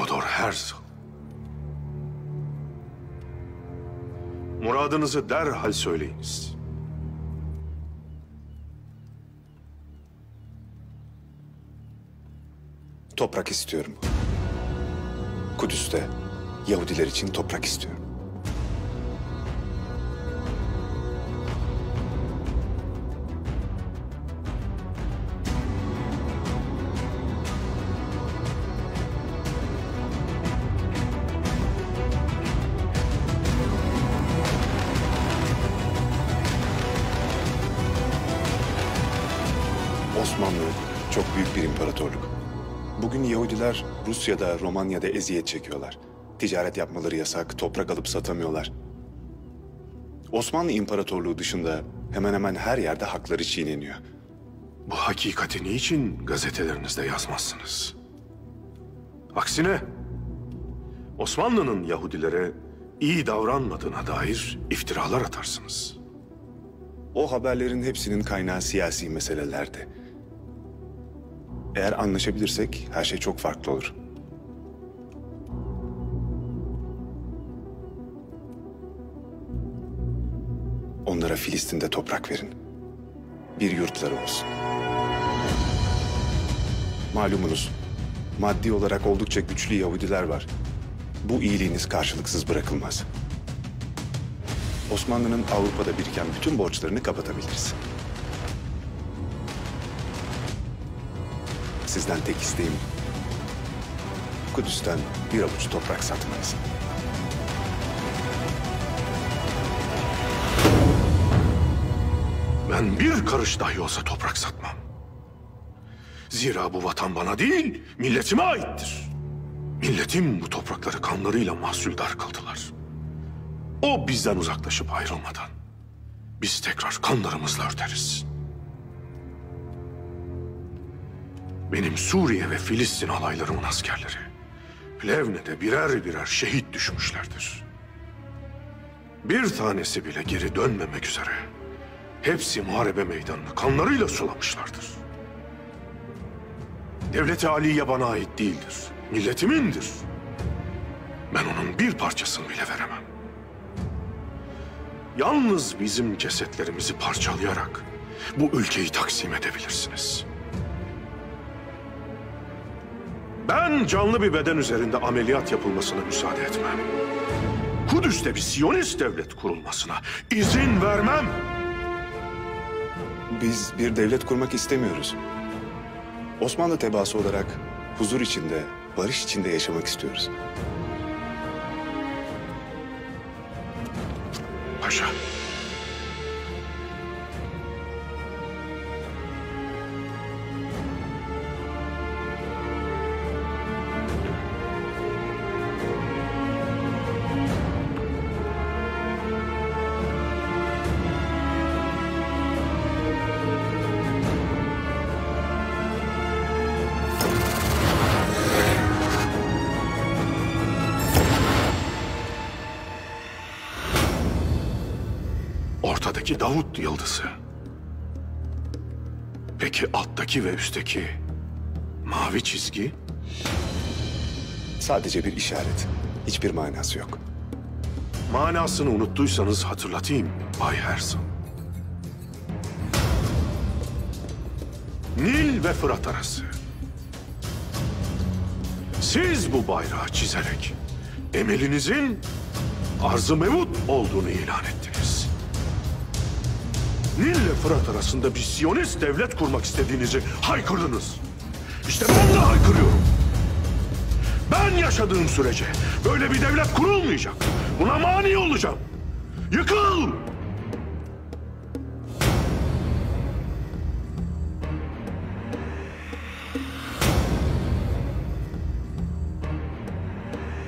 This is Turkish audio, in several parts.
Fyodor Herzl. Muradınızı derhal söyleyiniz. Toprak istiyorum. Kudüs'te Yahudiler için toprak istiyorum. Osmanlı çok büyük bir imparatorluk. Bugün Yahudiler Rusya'da, Romanya'da eziyet çekiyorlar. Ticaret yapmaları yasak, toprak alıp satamıyorlar. Osmanlı İmparatorluğu dışında hemen hemen her yerde hakları çiğneniyor. Bu hakikati niçin gazetelerinizde yazmazsınız? Aksine Osmanlı'nın Yahudilere iyi davranmadığına dair iftiralar atarsınız. O haberlerin hepsinin kaynağı siyasi meselelerdi. Eğer anlaşabilirsek her şey çok farklı olur. Onlara Filistin'de toprak verin. Bir yurtları olsun. Malumunuz, maddi olarak oldukça güçlü Yahudiler var. Bu iyiliğiniz karşılıksız bırakılmaz. Osmanlı'nın Avrupa'da biriken bütün borçlarını kapatabiliriz. Sizden tek isteğim Kudüs'ten bir avuç toprak satmanız. Ben bir karış dahi olsa toprak satmam. Zira bu vatan bana değil, milletime aittir. Milletim bu toprakları kanlarıyla mahsuldar kıldılar. O bizden uzaklaşıp ayrılmadan biz tekrar kanlarımızla öderiz. Benim Suriye ve Filistin alaylarımın askerleri Plevne'de birer birer şehit düşmüşlerdir. Bir tanesi bile geri dönmemek üzere hepsi muharebe meydanını kanlarıyla sulamışlardır. Devlet-i Aliye bana ait değildir, milletimindir. Ben onun bir parçasını bile veremem. Yalnız bizim cesetlerimizi parçalayarak bu ülkeyi taksim edebilirsiniz. Ben canlı bir beden üzerinde ameliyat yapılmasına müsaade etmem. Kudüs'te bir Siyonist devlet kurulmasına izin vermem. Biz bir devlet kurmak istemiyoruz. Osmanlı tebaası olarak huzur içinde, barış içinde yaşamak istiyoruz. Paşa. Ortadaki Davut yıldızı. Peki alttaki ve üstteki mavi çizgi? Sadece bir işaret. Hiçbir manası yok. Manasını unuttuysanız hatırlatayım Bay Herzl. Nil ve Fırat arası. Siz bu bayrağı çizerek emelinizin arz-ı mevut olduğunu ilan ettiniz. Nil ile Fırat arasında bir Siyonist devlet kurmak istediğinizi haykırdınız. İşte ben de haykırıyorum. Ben yaşadığım sürece böyle bir devlet kurulmayacak. Buna mani olacağım. Yıkıl!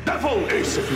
Defol ey sefil!